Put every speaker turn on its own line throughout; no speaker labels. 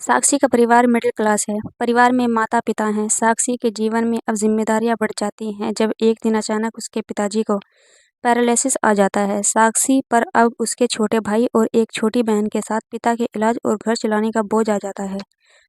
साक्षी का परिवार middle class है। परिवार में माता-पिता हैं। साक्षी के जीवन में अब ज़िम्मेदारियाँ बढ़ जाती हैं जब एक दिन अचानक उसके पिताजी को पैरालिसिस आ जाता है। साक्षी पर अब उसके छोटे भाई और एक छोटी बहन के साथ पिता के इलाज और घर चलाने का बोझ आ जाता है।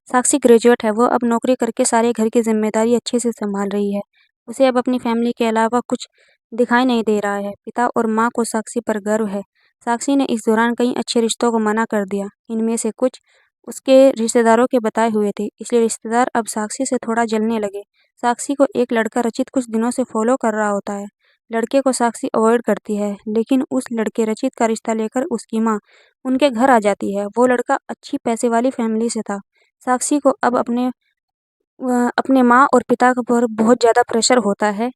साक्षी ग्रेजुएट है, वो अब नौकरी करके सारे घर की ज़िम्मेदारी अच्छे से सँभाल रही है। उसे अब अपनी फैमिली के अलावा कुछ दिखाई नहीं दे रहा है। पिता और माँ को साक्षी पर गर्व है। साक्षी ने इस दौरान कई अच्छे रिश्तों को मना कर दिया। इनमें से कुछ उसके रिश्तेदारों के बताए हुए थे, इसलिए रिश्तेदार अब साक्षी से थोड़ा जलने लगे। साक्षी को एक लड़का रचित कुछ दिनों से फॉलो कर रहा होता है। लड़के को साक्षी अवॉइड करती है, लेकिन उस लड़के रचित का रिश्ता लेकर उसकी माँ उनके घर आ जाती है। वो लड़का अच्छी पैसे वाली फैमिली से था। साक्षी को अब अपने माँ और पिता पर बहुत ज़्यादा प्रेशर होता है।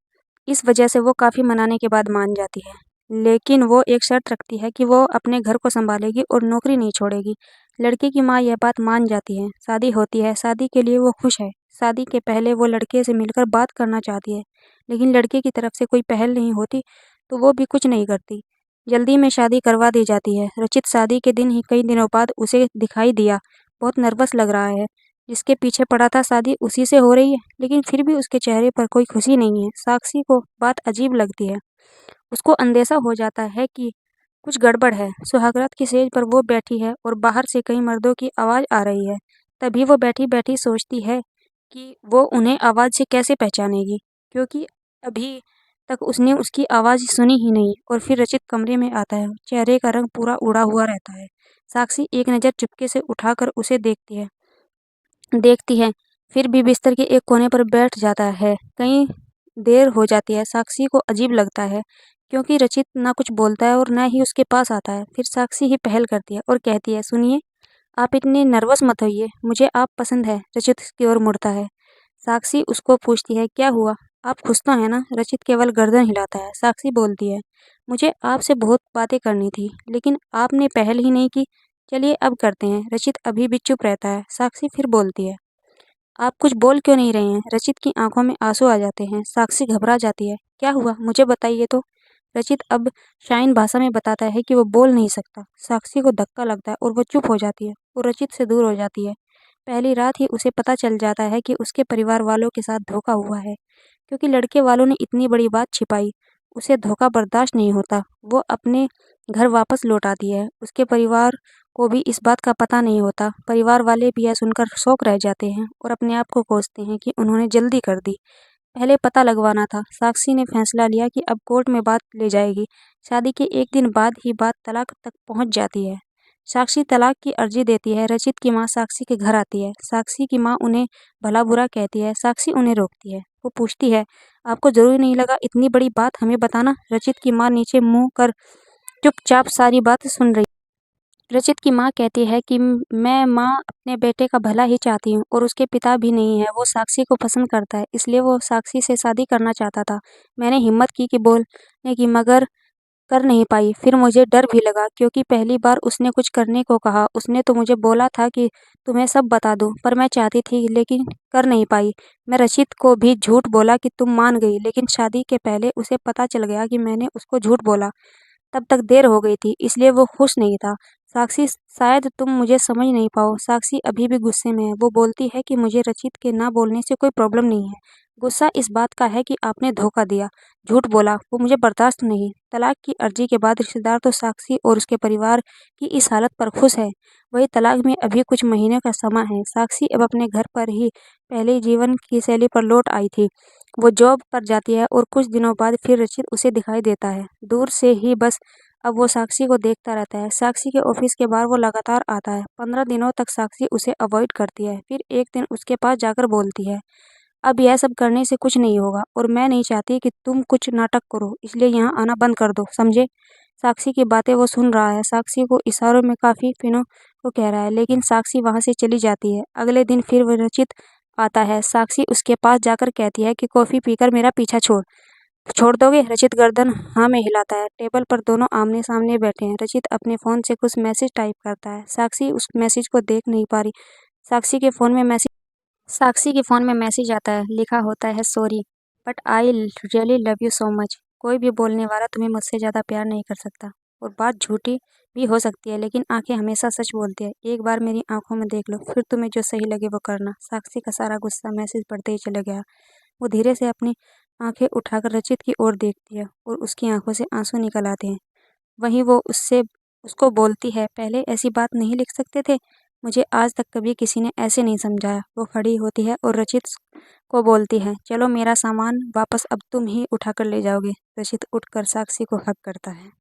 इस वजह से वो काफ़ी मनाने के बाद मान जाती है, लेकिन वो एक शर्त रखती है कि वो अपने घर को संभालेगी और नौकरी नहीं छोड़ेगी। लड़के की माँ यह बात मान जाती है। शादी होती है। शादी के लिए वो खुश है। शादी के पहले वो लड़के से मिलकर बात करना चाहती है, लेकिन लड़के की तरफ से कोई पहल नहीं होती, तो वो भी कुछ नहीं करती। जल्दी में शादी करवा दी जाती है। रचित शादी के दिन ही कई दिनों बाद उसे दिखाई दिया। बहुत नर्वस लग रहा है। जिसके पीछे पड़ा था शादी उसी से हो रही है, लेकिन फिर भी उसके चेहरे पर कोई खुशी नहीं है। साक्षी को बात अजीब लगती है। उसको अंदेशा हो जाता है कि कुछ गड़बड़ है। सुहागरात की सेज पर वो बैठी है और बाहर से कई मर्दों की आवाज़ आ रही है। तभी वो बैठी-बैठी सोचती है कि वो उन्हें आवाज़ से कैसे पहचानेगी, क्योंकि अभी तक उसने उसकी आवाज़ सुनी ही नहीं। और फिर रचित कमरे में आता है। चेहरे का रंग पूरा उड़ा हुआ रहता है। साक्षी एक नज़र चुपके से उठाकर उसे देखती है, फिर भी बिस्तर के एक कोने पर बैठ जाता है। कई देर हो जाती है। साक्षी को अजीब लगता है, क्योंकि रचित ना कुछ बोलता है और ना ही उसके पास आता है। फिर साक्षी ही पहल करती है और कहती है, सुनिए, आप इतने नर्वस मत होइए, मुझे आप पसंद है। रचित की ओर मुड़ता है। साक्षी उसको पूछती है, क्या हुआ? आप खुश तो हैं ना? रचित केवल गर्दन हिलाता है। साक्षी बोलती है, मुझे आपसे बहुत बातें करनी थी, लेकिन आपने पहल ही नहीं की। चलिए अब करते हैं। रचित अभी भी चुप रहता है। साक्षी फिर बोलती है, आप कुछ बोल क्यों नहीं रहे हैं? रचित की आंखों में आंसू आ जाते हैं। साक्षी घबरा जाती है। क्या हुआ? मुझे बताइए तो। रचित अब शाइन भाषा में बताता है कि वो बोल नहीं सकता। साक्षी को धक्का लगता है और वो चुप हो जाती है और रचित से दूर हो जाती है। पहली रात ही उसे पता चल जाता है कि उसके परिवार वालों के साथ धोखा हुआ है, क्योंकि लड़के वालों ने इतनी बड़ी बात छिपाई। उसे धोखा बर्दाश्त नहीं होता। वो अपने घर वापस लौट आती है। उसके परिवार को भी इस बात का पता नहीं होता। परिवार वाले भी यह सुनकर शौक रह जाते हैं और अपने आप को कोसते हैं कि उन्होंने जल्दी कर दी। पहले पता लगवाना था। साक्षी ने फैसला लिया कि अब कोर्ट में बात ले जाएगी। शादी के एक दिन बाद ही बात तलाक तक पहुंच जाती है। साक्षी तलाक की अर्जी देती है। रचित की माँ साक्षी के घर आती है। साक्षी की माँ उन्हें भला बुरा कहती है। साक्षी उन्हें रोकती है। वो पूछती है, आपको जरूरी नहीं लगा इतनी बड़ी बात हमें बताना? रचित की माँ नीचे मुंह कर चुपचाप सारी बात सुन रही। रचित की माँ कहती है कि मैं माँ अपने बेटे का भला ही चाहती हूँ और उसके पिता भी नहीं है। वो साक्षी को पसंद करता है, इसलिए वो साक्षी से शादी करना चाहता था। मैंने हिम्मत की कि बोलने की, मगर कर नहीं पाई। फिर मुझे डर भी लगा, क्योंकि पहली बार उसने कुछ करने को कहा। उसने तो मुझे बोला था कि तुम्हें सब बता दूं, पर मैं चाहती थी, लेकिन कर नहीं पाई। मैं रचित को भी झूठ बोला कि तुम मान गई, लेकिन शादी के पहले उसे पता चल गया कि मैंने उसको झूठ बोला। तब तक देर हो गई थी, इसलिए वो खुश नहीं था। साक्षी, शायद तुम मुझे समझ नहीं पाओ। साक्षी अभी भी गुस्से में है। वो बोलती है कि मुझे रचित के ना बोलने से कोई प्रॉब्लम नहीं है। गुस्सा इस बात का है कि आपने धोखा दिया, झूठ बोला, वो मुझे बर्दाश्त नहीं। तलाक की अर्जी के बाद रिश्तेदार तो साक्षी और उसके परिवार की इस हालत पर खुश है। वही तलाक में अभी कुछ महीने का समय है। साक्षी अब अपने घर पर ही पहले जीवन की शैली पर लौट आई थी। वो जॉब पर जाती है और कुछ दिनों बाद फिर रचित उसे दिखाई देता है, दूर से ही बस। अब वो साक्षी को देखता रहता है। साक्षी के ऑफिस के बाहर वो लगातार आता है। 15 दिनों तक साक्षी उसे अवॉइड करती है। फिर एक दिन उसके पास जाकर बोलती है, अब यह सब करने से कुछ नहीं होगा और मैं नहीं चाहती कि तुम कुछ नाटक करो, इसलिए यहाँ आना बंद कर दो, समझे? साक्षी की बातें वो सुन रहा है। साक्षी को इशारों में काफ़ी फिनों को कह रहा है, लेकिन साक्षी वहाँ से चली जाती है। अगले दिन फिर वो रचित आता है। साक्षी उसके पास जाकर कहती है कि कॉफ़ी पीकर मेरा पीछा छोड़ छोड़ दोगे? रचित गर्दन हाँ में हिलाता है। टेबल पर दोनों आमने सामने बैठे हैं। रचित अपने फ़ोन से कुछ मैसेज टाइप करता है। साक्षी उस मैसेज को देख नहीं पा रही। साक्षी के फ़ोन में मैसेज साक्षी के फ़ोन में मैसेज आता है। लिखा होता है, sorry but I really love you so much. कोई भी बोलने वाला तुम्हें मुझसे ज़्यादा प्यार नहीं कर सकता। और बात झूठी भी हो सकती है, लेकिन आंखें हमेशा सच बोलती है। एक बार मेरी आंखों में देख लो, फिर तुम्हें जो सही लगे वो करना। साक्षी का सारा गुस्सा मैसेज पढ़ते ही चला गया। वो धीरे से अपनी आंखें उठाकर रचित की ओर देखती है और उसकी आंखों से आंसू निकल आते हैं। वहीं वो उसको बोलती है, पहले ऐसी बात नहीं लिख सकते थे? मुझे आज तक कभी किसी ने ऐसे नहीं समझाया। वो खड़ी होती है और रचित को बोलती है, चलो मेरा सामान वापस अब तुम ही उठाकर ले जाओगे। रचित उठकर साक्षी को हक करता है।